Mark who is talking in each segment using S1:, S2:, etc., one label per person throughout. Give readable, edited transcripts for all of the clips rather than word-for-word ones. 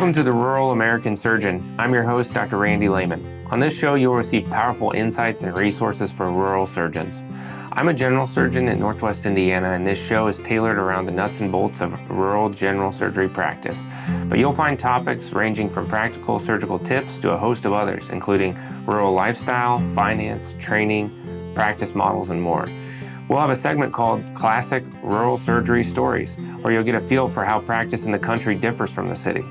S1: Welcome to the Rural American Surgeon. I'm your host, Dr. Randy Lehman. On this show, you'll receive powerful insights and resources for rural surgeons. I'm a general surgeon in Northwest Indiana, and this show is tailored around the nuts and bolts of rural general surgery practice. But you'll find topics ranging from practical surgical tips to a host of others, including rural lifestyle, finance, training, practice models, and more. We'll have a segment called Classic Rural Surgery Stories, where you'll get a feel for how practice in the country differs from the city.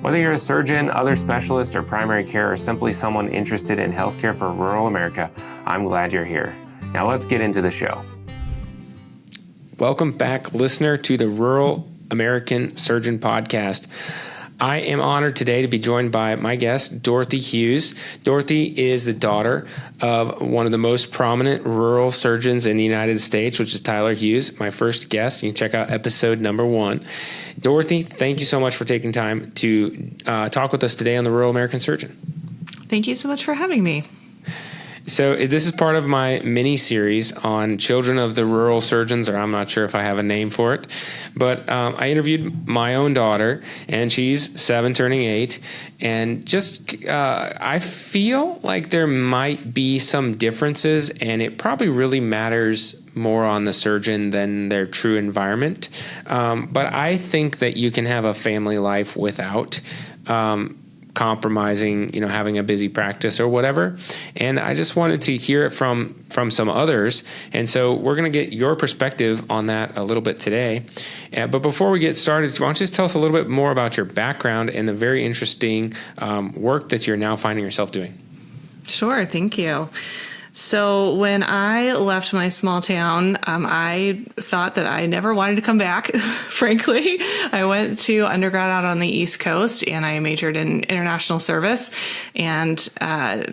S1: Whether you're a surgeon, other specialist, or primary care, or simply someone interested in healthcare for rural America, I'm glad you're here. Now let's get into the show. Welcome back, listener, to the Rural American Surgeon Podcast. I am honored today to be joined by my guest, Dorothy Hughes. Dorothy is the daughter of one of the most prominent rural surgeons in the United States, which is Tyler Hughes, my first guest. You can check out episode number 1. Dorothy, thank you so much for taking time to talk with us today on the Rural American Surgeon.
S2: Thank you so much for having me.
S1: So this is part of my mini-series on children of the rural surgeons, or I'm not sure if I have a name for it. But I interviewed my own daughter, and she's 7 turning 8. And just I feel like there might be some differences, and it probably really matters more on the surgeon than their true environment. But I think that you can have a family life without compromising, having a busy practice or whatever. And I just wanted to hear it from some others. And so we're going to get your perspective on that a little bit today. But before we get started, why don't you just tell us a little bit more about your background and the very interesting work that you're now finding yourself doing?
S2: Sure. Thank you. So when I left my small town, I thought that I never wanted to come back, frankly. I went to undergrad out on the East Coast, and I majored in international service. And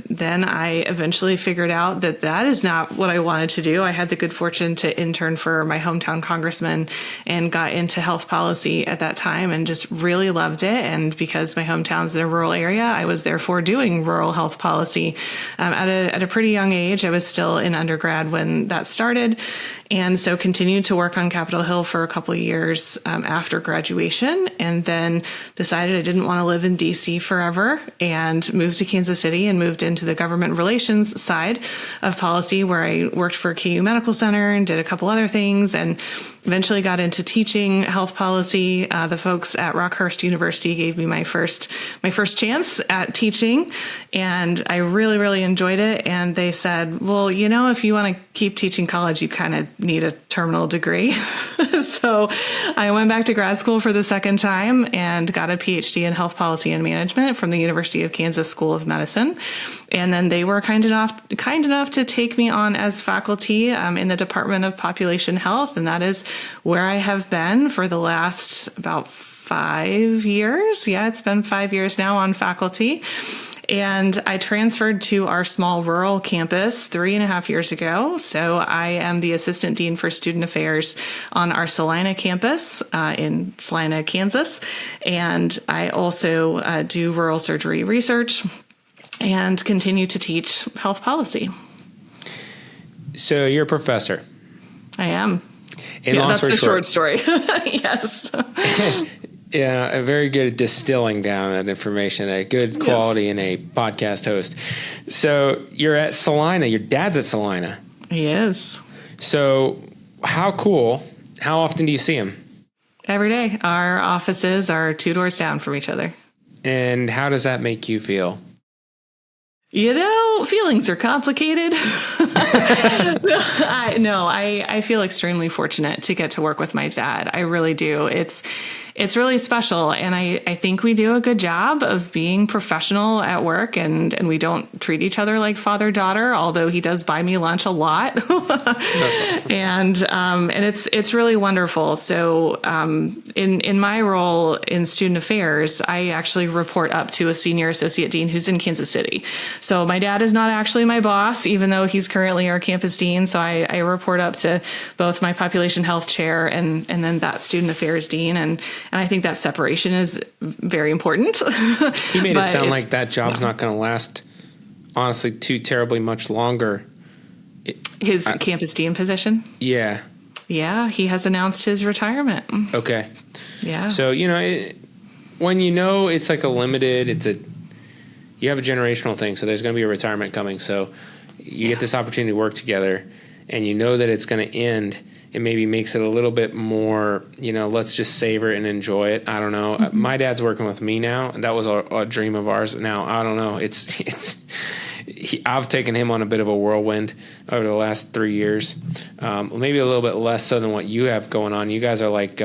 S2: then I eventually figured out that that is not what I wanted to do. I had the good fortune to intern for my hometown congressman and got into health policy at that time and just really loved it. And because my hometown's in a rural area, I was therefore doing rural health policy at a pretty young age. I was still in undergrad when that started, and so continued to work on Capitol Hill for a couple of years after graduation, and then decided I didn't want to live in D.C. forever and moved to Kansas City and moved into the government relations side of policy, where I worked for KU Medical Center and did a couple other things, and eventually got into teaching health policy. The folks at Rockhurst University gave me my first chance at teaching, and I really, really enjoyed it. And they said, well, if you want to keep teaching college, you kind of need a terminal degree. So I went back to grad school for the second time and got a PhD in health policy and management from the University of Kansas School of Medicine. And then they were kind enough to take me on as faculty in the Department of Population Health. And that is where I have been for the last about 5 years. Yeah, it's been 5 years now on faculty. And I transferred to our small rural campus 3.5 years ago. So I am the assistant dean for student affairs on our Salina campus in Salina, Kansas. And I also do rural surgery research and continue to teach health policy.
S1: So you're a professor.
S2: I am.
S1: That's the
S2: short story. Yes.
S1: Yeah, very good at distilling down that information, a good quality in a podcast host. So you're at Salina. Your dad's at Salina.
S2: He is.
S1: So how cool. How often do you see him?
S2: Every day. Our offices are 2 doors down from each other.
S1: And how does that make you feel?
S2: Feelings are complicated. I feel extremely fortunate to get to work with my dad. I really do. It's really special. And I think we do a good job of being professional at work, and we don't treat each other like father-daughter, although he does buy me lunch a lot. That's awesome. And it's really wonderful. So in my role in student affairs, I actually report up to a senior associate dean who's in Kansas City. So my dad is not actually my boss, even though he's currently our campus dean. So I report up to both my population health chair and then that student affairs dean. And I think that separation is very important.
S1: He made it sound like that job's not going to last, honestly, too terribly much longer.
S2: His campus dean position?
S1: Yeah.
S2: Yeah, he has announced his retirement.
S1: Okay.
S2: Yeah.
S1: So, when you know it's like a limited, you have a generational thing, so there's going to be a retirement coming. So you get this opportunity to work together, and you know that it's going to end. It maybe makes it a little bit more, let's just savor it and enjoy it. I don't know. Mm-hmm. My dad's working with me now, and that was a dream of ours. Now, I don't know. I've taken him on a bit of a whirlwind over the last 3 years. Maybe a little bit less so than what you have going on. You guys are like,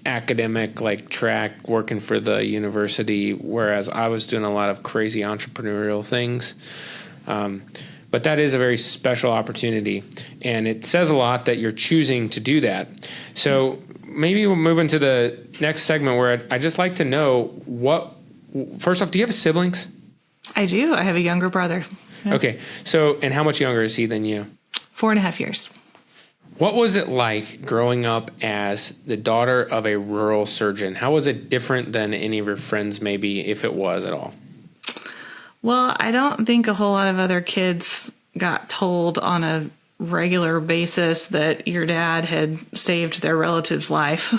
S1: academic, like track, working for the university, whereas I was doing a lot of crazy entrepreneurial things. But that is a very special opportunity, and it says a lot that you're choosing to do that. So maybe we'll move into the next segment where I'd just like to know first off, do you have siblings?
S2: I do. I have a younger brother.
S1: Yeah. Okay. So, and how much younger is he than you?
S2: 4.5 years.
S1: What was it like growing up as the daughter of a rural surgeon? How was it different than any of your friends, maybe, if it was at all?
S2: Well, I don't think a whole lot of other kids got told on a regular basis that your dad had saved their relative's life.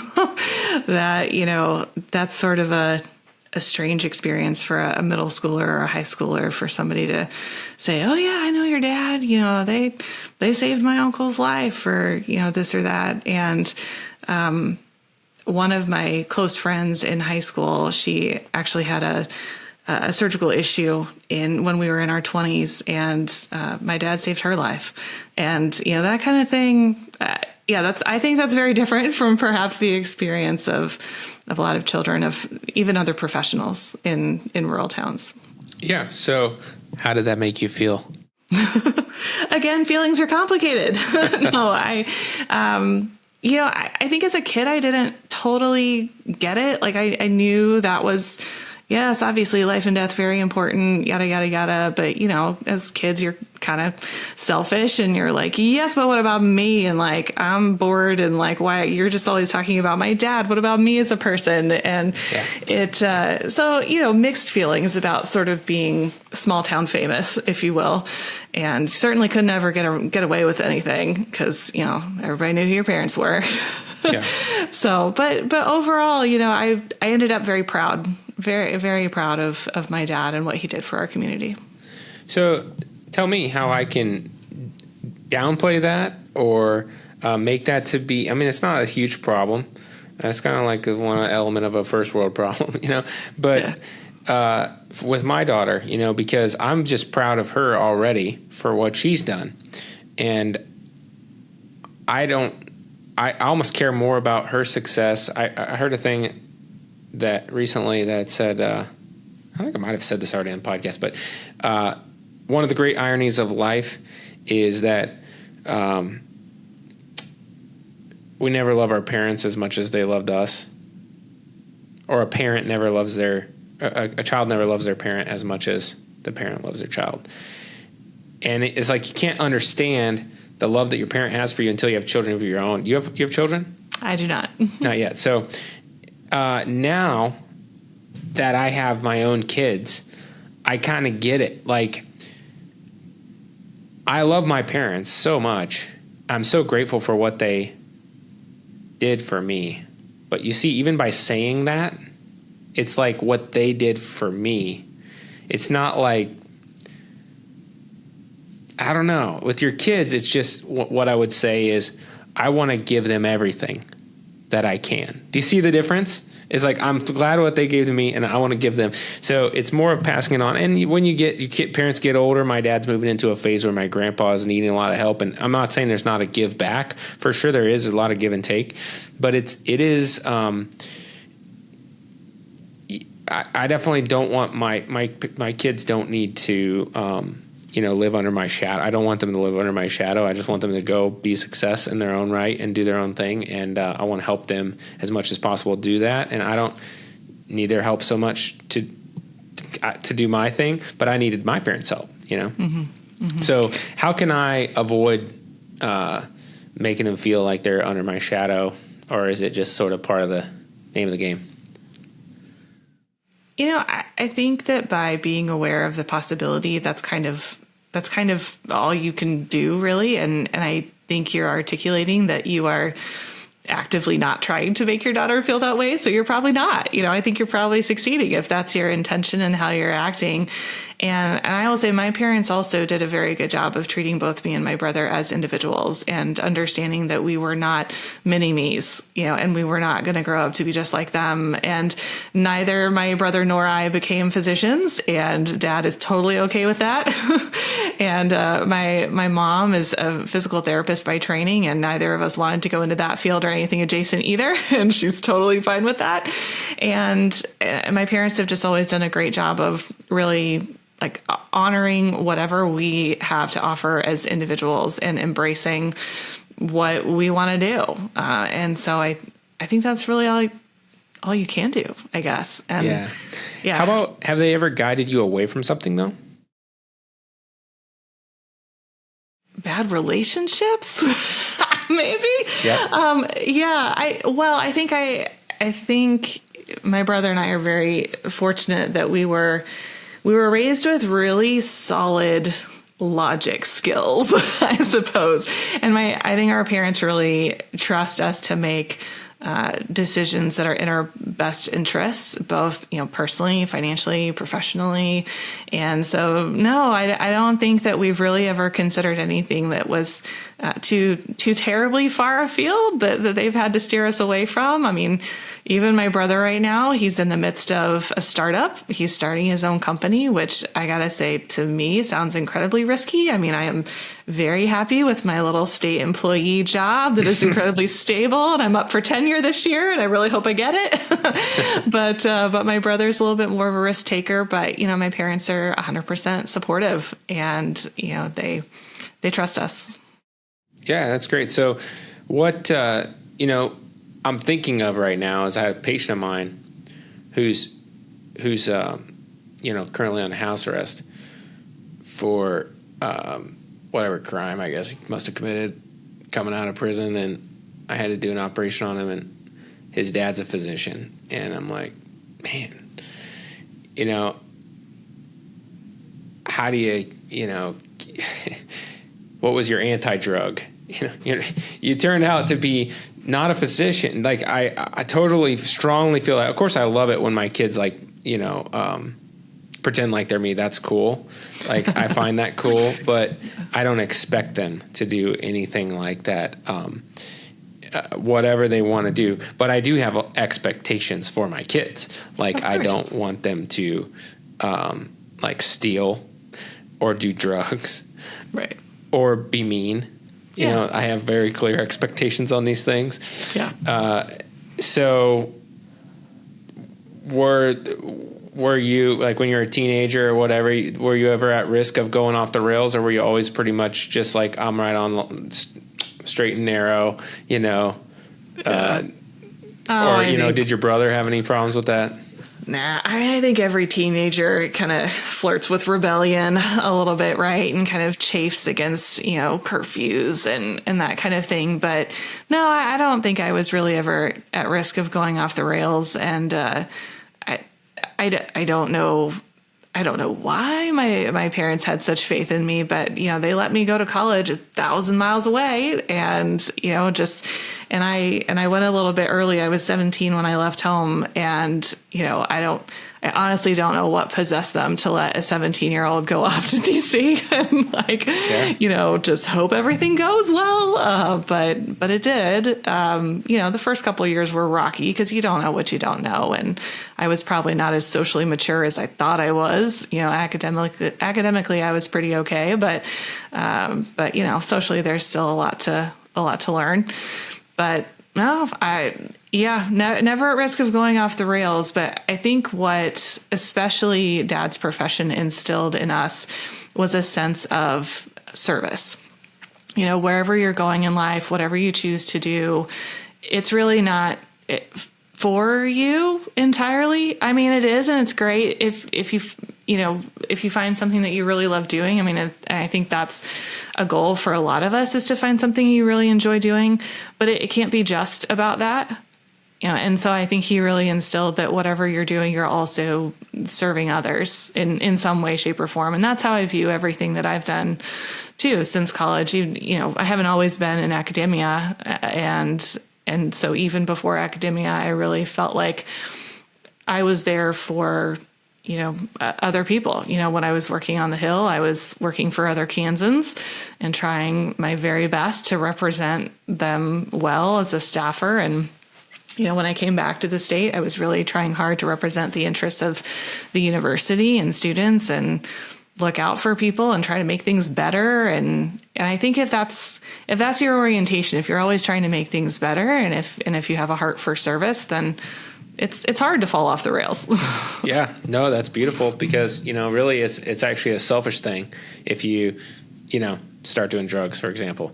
S2: That's sort of a strange experience for a middle schooler or a high schooler, for somebody to say, oh yeah, I know your dad, they saved my uncle's life, or, this or that. And, one of my close friends in high school, she actually had a surgical issue when we were in our 20s, and, my dad saved her life. And, that kind of thing. I think that's very different from perhaps the experience of a lot of children, of even other professionals in rural towns. Yeah.
S1: So how did that make you feel?
S2: Again, feelings are complicated. No, I think as a kid, I didn't totally get it. Like I knew that was, yes, obviously life and death, very important, yada, yada, yada. But, as kids, you're kind of selfish and you're like, yes, but what about me? And like, I'm bored, and like, why you're just always talking about my dad. What about me as a person? And mixed feelings about sort of being small town famous, if you will. And certainly could never get away with anything because, everybody knew who your parents were. Yeah. So, but overall, I ended up very proud, very, very proud of my dad and what he did for our community.
S1: So tell me how I can downplay that or make that to be, it's not a huge problem. It's kind of like one element of a first world problem, but with my daughter, because I'm just proud of her already for what she's done. And I almost care more about her success. I heard a thing that recently that said, I think I might have said this already on the podcast, but one of the great ironies of life is that we never love our parents as much as they loved us, or a child never loves their parent as much as the parent loves their child. And it's like you can't understand the love that your parent has for you until you have children of your own. You have children?
S2: I do not.
S1: Not yet. So now that I have my own kids, I kind of get it. Like, I love my parents so much. I'm so grateful for what they did for me. But you see, even by saying that, it's like what they did for me. It's not like, I don't know. With your kids, it's just what I would say is I want to give them everything that I can. Do you see the difference? It's like I'm glad what they gave to me, and I want to give them. So it's more of passing it on. And when parents get older, my dad's moving into a phase where my grandpa is needing a lot of help. And I'm not saying there's not a give back. For sure, there is a lot of give and take. But it is. I definitely don't want my kids don't need to. Live under my shadow. I don't want them to live under my shadow. I just want them to go be a success in their own right and do their own thing. And I want to help them as much as possible do that. And I don't need their help so much to do my thing, but I needed my parents' help, Mm-hmm. Mm-hmm. So how can I avoid making them feel like they're under my shadow, or is it just sort of part of the name of the game?
S2: I think that by being aware of the possibility, that's kind of all you can do, really. And I think you're articulating that you are actively not trying to make your daughter feel that way. So you're probably not. I think you're probably succeeding if that's your intention and how you're acting. And I will say my parents also did a very good job of treating both me and my brother as individuals and understanding that we were not mini-me's, and we were not going to grow up to be just like them. And neither my brother nor I became physicians, and Dad is totally okay with that. And my mom is a physical therapist by training, and neither of us wanted to go into that field or anything adjacent either. And she's totally fine with that. And my parents have just always done a great job of really like honoring whatever we have to offer as individuals and embracing what we want to do. And so I think that's really all you can do, I guess. And yeah.
S1: How about, have they ever guided you away from something though?
S2: Bad relationships, maybe.
S1: Yeah.
S2: I think my brother and I are very fortunate that we were raised with really solid logic skills, I suppose. And I think our parents really trust us to make decisions that are in our best interests, both, personally, financially, professionally. And so, no, I don't think that we've really ever considered anything that was too terribly far afield that they've had to steer us away from. I mean, even my brother right now, he's in the midst of a startup. He's starting his own company, which I gotta say, to me, sounds incredibly risky. I mean, I am very happy with my little state employee job that is incredibly stable, and I'm up for tenure this year, and I really hope I get it. But my brother's a little bit more of a risk taker. But my parents are 100% supportive, and they trust us.
S1: Yeah, that's great. So, what I'm thinking of right now is I have a patient of mine who's currently on house arrest for whatever crime I guess he must have committed coming out of prison, and I had to do an operation on him, and his dad's a physician, and I'm like, man, how do you what was your anti-drug? You turned out to be not a physician. Like I totally strongly feel that. Of course, I love it when my kids pretend like they're me. That's cool. Like I find that cool, but I don't expect them to do anything like that. Whatever they want to do, but I do have expectations for my kids. Like I don't want them to steal or do drugs,
S2: right?
S1: Or be mean. I have very clear expectations on these things. Yeah. So were you, like when you were a teenager or whatever, were you ever at risk of going off the rails, or were you always pretty much just like, I'm right on straight and narrow, did your brother have any problems with that?
S2: Nah, I think every teenager kind of flirts with rebellion a little bit, right? And kind of chafes against, curfews and that kind of thing. But no, I don't think I was really ever at risk of going off the rails. And I don't know. I don't know why my parents had such faith in me, but, they let me go to college 1,000 miles away, and, and I went a little bit early. I was 17 when I left home, and, I honestly don't know what possessed them to let a 17-year-old go off to DC and just hope everything goes well. But it did. The first couple of years were rocky because you don't know what you don't know. And I was probably not as socially mature as I thought I was. Academically I was pretty okay, but socially there's still a lot to learn. But no, never at risk of going off the rails. But I think what especially Dad's profession instilled in us was a sense of service. Wherever you're going in life, whatever you choose to do, it's really not for you entirely. I mean, it is, and it's great if you find something that you really love doing. I mean, I think that's a goal for a lot of us, is to find something you really enjoy doing, but it can't be just about that. And so I think he really instilled that whatever you're doing, you're also serving others in some way, shape, or form. And that's how I view everything that I've done too since college. I haven't always been in academia, and And so even before academia, I really felt like I was there for, other people. When I was working on the Hill, I was working for other Kansans and trying my very best to represent them well as a staffer. And, when I came back to the state, I was really trying hard to represent the interests of the university and students and look out for people and try to make things better. And I think if that's your orientation, if you're always trying to make things better, and if you have a heart for service, then it's hard to fall off the rails.
S3: Yeah, no, that's beautiful, because, really it's actually a selfish thing if you start doing drugs, for example,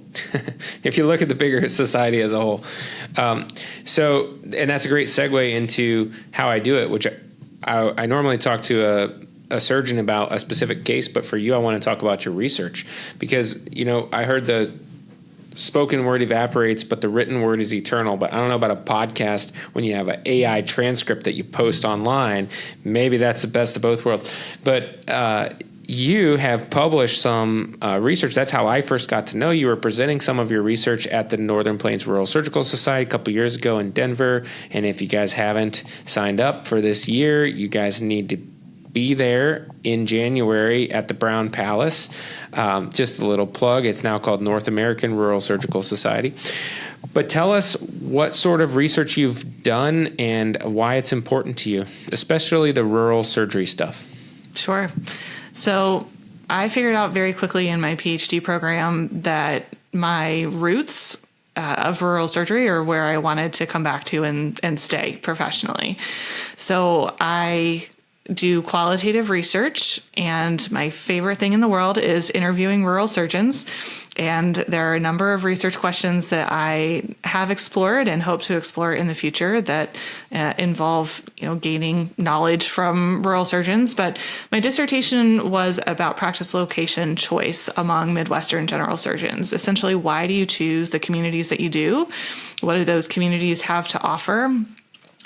S3: if you look at the bigger society as a whole. And that's a great segue into how I do it, which I normally talk to a surgeon about a specific case, but for you, I want to talk about your research, because, I heard the spoken word evaporates, but the written word is eternal. But I don't know about a podcast. When you have an AI transcript that you post online, maybe that's the best of both worlds. But you have published some research. That's how I first got to know you. Were presenting some of your research at the Northern Plains Rural Surgical Society a couple years ago in Denver. And if you guys haven't signed up for this year, you guys need to be there in January at the Brown Palace. Just a little plug. It's now called North American Rural Surgical Society. But tell us what sort of research you've done and why it's important to you, especially the rural surgery stuff.
S2: Sure. So I figured out very quickly in my PhD program that my roots of rural surgery are where I wanted to come back to and stay professionally. So I do qualitative research, and my favorite thing in the world is interviewing rural surgeons. And there are a number of research questions that I have explored and hope to explore in the future that involve, gaining knowledge from rural surgeons. But my dissertation was about practice location choice among Midwestern general surgeons. Essentially, why do you choose the communities that you do? What do those communities have to offer?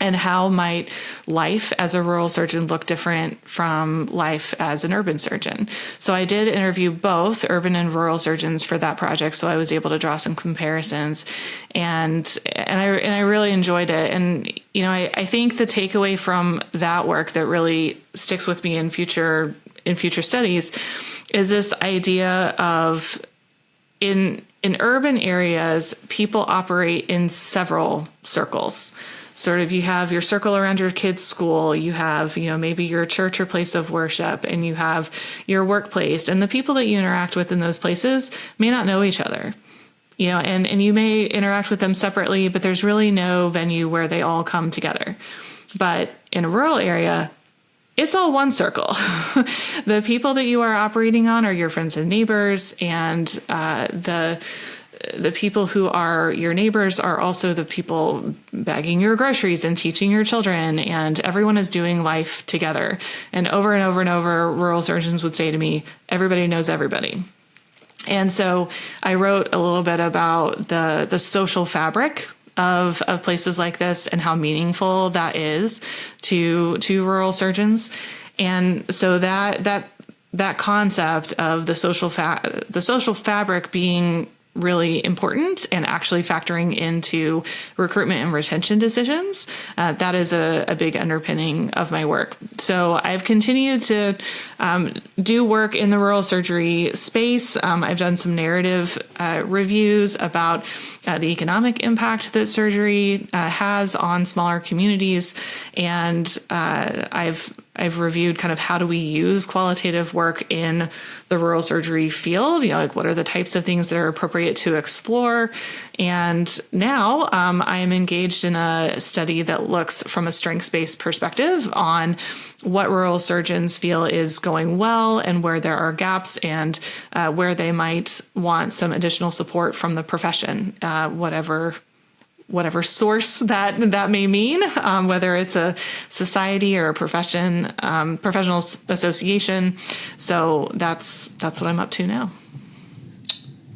S2: And how might life as a rural surgeon look different from life as an urban surgeon? So I did interview both urban and rural surgeons for that project, so I was able to draw some comparisons, and I really enjoyed it. And I think the takeaway from that work that really sticks with me in future studies is this idea of in urban areas, people operate in several circles. Sort of, you have your circle around your kid's school, you have, maybe your church or place of worship, and you have your workplace, and the people that you interact with in those places may not know each other, and you may interact with them separately, but there's really no venue where they all come together. But in a rural area, it's all one circle. The people that you are operating on are your friends and neighbors, and the people who are your neighbors are also the people bagging your groceries and teaching your children, and everyone is doing life together. And over, rural surgeons would say to me, everybody knows everybody. And so I wrote a little bit about the social fabric of places like this and how meaningful that is to rural surgeons. And so that concept of the social fabric being really important and actually factoring into recruitment and retention decisions, that is a big underpinning of my work. So I've continued to do work in the rural surgery space. I've done some narrative reviews about the economic impact that surgery has on smaller communities, and I've reviewed kind of how do we use qualitative work in the rural surgery field, like what are the types of things that are appropriate to explore. And now I am engaged in a study that looks from a strengths-based perspective on what rural surgeons feel is going well and where there are gaps, and where they might want some additional support from the profession, whatever source that may mean, whether it's a society or a professional association. So that's what I'm up to now.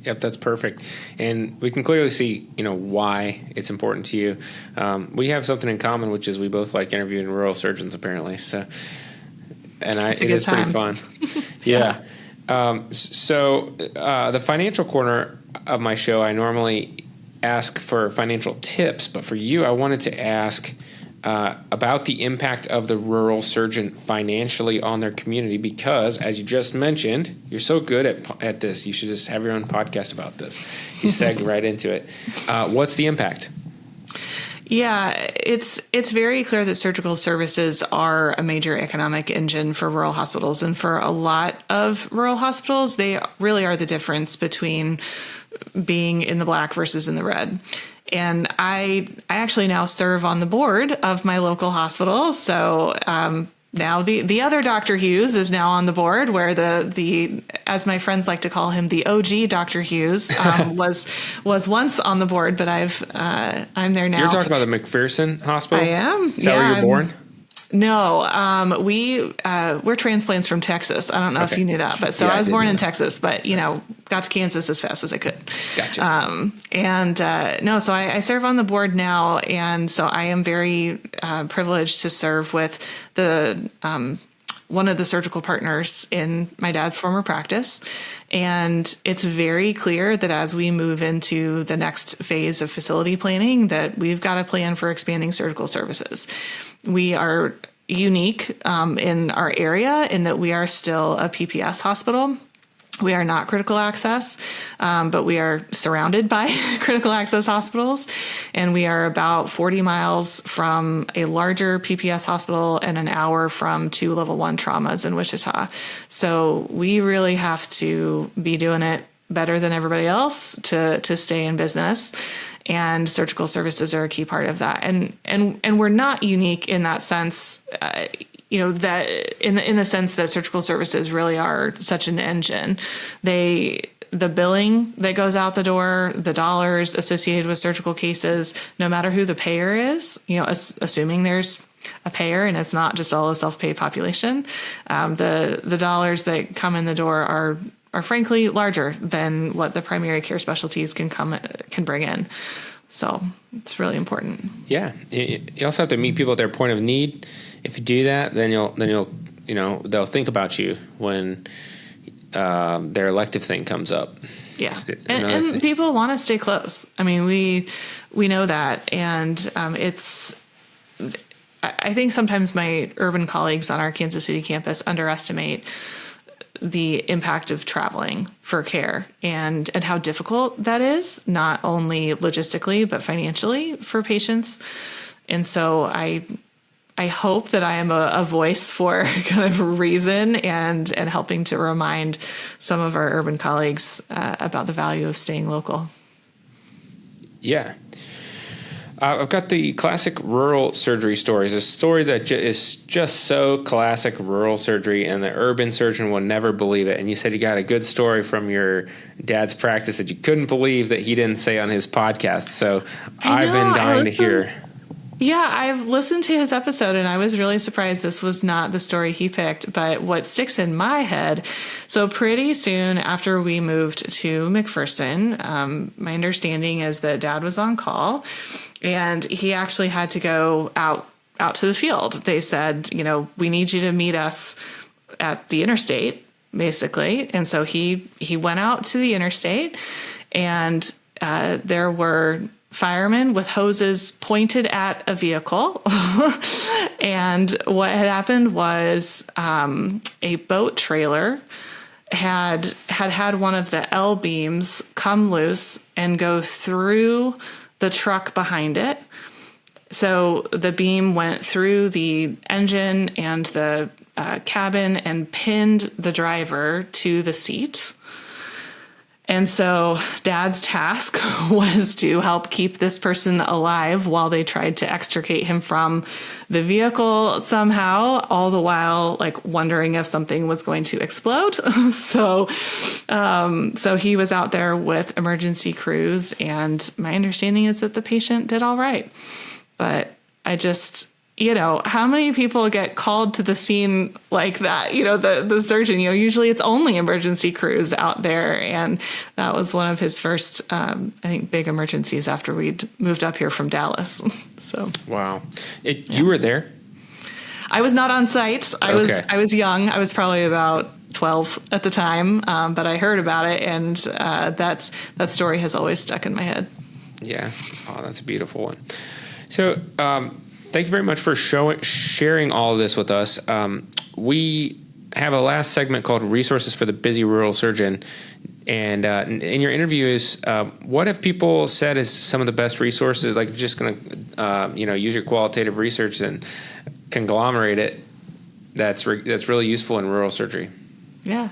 S3: Yep, that's perfect. And we can clearly see, why it's important to you. We have something in common, which is we both like interviewing rural surgeons, apparently. So, it is pretty fun. Yeah. The financial corner of my show, I normally ask for financial tips, but for you, I wanted to ask about the impact of the rural surgeon financially on their community, because, as you just mentioned, you're so good at this. You should just have your own podcast about this. You segged right into it. What's the impact?
S2: Yeah, it's very clear that surgical services are a major economic engine for rural hospitals. And for a lot of rural hospitals, they really are the difference between being in the black versus in the red. And I actually now serve on the board of my local hospital. So now the other Dr. Hughes is now on the board, where the as my friends like to call him, the OG Dr. Hughes was once on the board, but I'm there now.
S3: You're talking about the McPherson Hospital?
S2: I am.
S3: Is that where you're born?
S2: No, we're transplants from Texas. I don't know if you knew that, but I was born in Texas, but got to Kansas as fast as I could.
S3: Gotcha.
S2: So I serve on the board now, and so I am very privileged to serve with the one of the surgical partners in my dad's former practice. And it's very clear that as we move into the next phase of facility planning, that we've got a plan for expanding surgical services. We are unique in our area in that we are still a PPS hospital. We are not critical access, but we are surrounded by critical access hospitals. And we are about 40 miles from a larger PPS hospital and an hour from 2 level 1 traumas in Wichita. So we really have to be doing it better than everybody else to stay in business. And surgical services are a key part of that. And we're not unique in that sense, that in the sense that surgical services really are such an engine. The billing that goes out the door, the dollars associated with surgical cases, no matter who the payer is, assuming there's a payer and it's not just all a self-pay population, the dollars that come in the door are frankly larger than what the primary care specialties can bring in. So it's really important. Yeah.
S3: You also have to meet people at their point of need. If you do that, then they'll think about you when their elective thing comes up.
S2: Yeah. And people want to stay close. I mean, we know that. And I think sometimes my urban colleagues on our Kansas City campus underestimate the impact of traveling for care and how difficult that is, not only logistically, but financially for patients. And so I hope that I am a voice for kind of reason and helping to remind some of our urban colleagues about the value of staying local.
S3: Yeah. I've got the classic rural surgery stories, a story that is just so classic rural surgery, and the urban surgeon will never believe it. And you said you got a good story from your dad's practice that you couldn't believe that he didn't say on his podcast. So I've been dying to hear.
S2: Yeah, I've listened to his episode, and I was really surprised this was not the story he picked. But what sticks in my head, so pretty soon after we moved to McPherson, my understanding is that Dad was on call, and he actually had to go out to the field. They said, we need you to meet us at the interstate, basically. And so he went out to the interstate, and there were firemen with hoses pointed at a vehicle. And what had happened was a boat trailer had one of the L beams come loose and go through the truck behind it. So the beam went through the engine and the cabin and pinned the driver to the seat. And so Dad's task was to help keep this person alive while they tried to extricate him from the vehicle somehow, all the while wondering if something was going to explode. So he was out there with emergency crews, and my understanding is that the patient did all right. But I just, how many people get called to the scene like that? The surgeon, usually it's only emergency crews out there. And that was one of his first, big emergencies after we'd moved up here from Dallas. So.
S3: Wow. You were there?
S2: I was not on site. I was young. I was probably about 12 at the time. But I heard about it, and that story has always stuck in my head.
S3: Yeah. Oh, that's a beautiful one. So, thank you very much for sharing all of this with us. We have a last segment called Resources for the Busy Rural Surgeon. And in your interviews, what have people said is some of the best resources? Like, if you're just going to, use your qualitative research and conglomerate it, that's really useful in rural surgery.
S2: Yeah.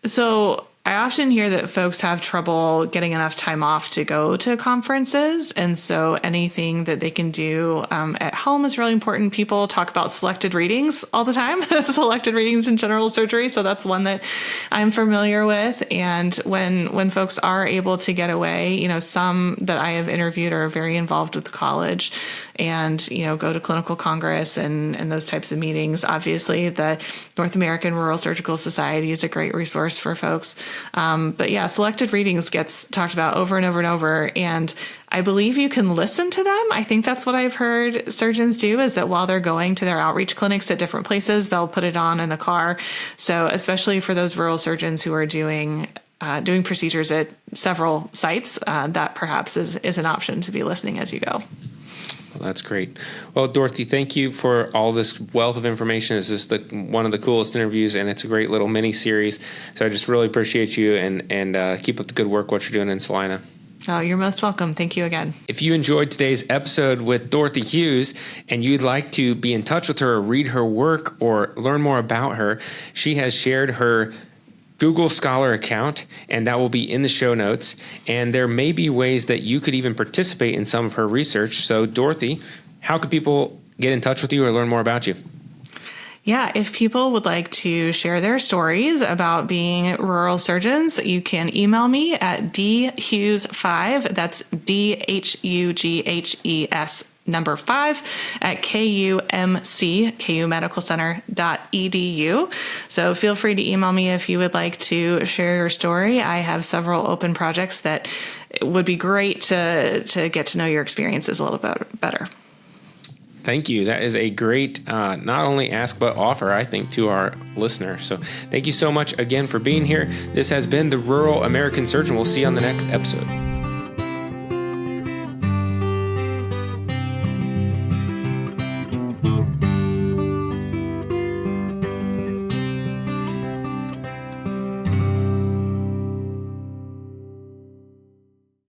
S2: So I often hear that folks have trouble getting enough time off to go to conferences. And so anything that they can do at home is really important. People talk about selected readings all the time, selected readings in general surgery. So that's one that I'm familiar with. And when folks are able to get away, some that I have interviewed are very involved with the college and, go to clinical congress and those types of meetings. Obviously, the North American Rural Surgical Society is a great resource for folks. But yeah, selected readings gets talked about over and over and over. And I believe you can listen to them. I think that's what I've heard surgeons do, is that while they're going to their outreach clinics at different places, they'll put it on in the car. So especially for those rural surgeons who are doing procedures at several sites, that perhaps is an option to be listening as you go.
S3: Well, that's great. Well, Dorothy, thank you for all this wealth of information. This is one of the coolest interviews, and it's a great little mini series. So I just really appreciate you and keep up the good work, what you're doing in Salina.
S2: Oh, you're most welcome. Thank you again.
S3: If you enjoyed today's episode with Dorothy Hughes and you'd like to be in touch with her or read her work or learn more about her, she has shared her Google Scholar account, and that will be in the show notes. And there may be ways that you could even participate in some of her research. So, Dorothy, how could people get in touch with you or learn more about you?
S2: Yeah, if people would like to share their stories about being rural surgeons, you can email me at dhughes5, that's DHUGHES number 5 at kumedicalcenter.edu. So feel free to email me if you would like to share your story. I have several open projects that would be great to get to know your experiences a little bit better.
S3: Thank you. That is a great, not only ask, but offer, I think, to our listener. So thank you so much again for being here. This has been the Rural American Surgeon. We'll see you on the next episode.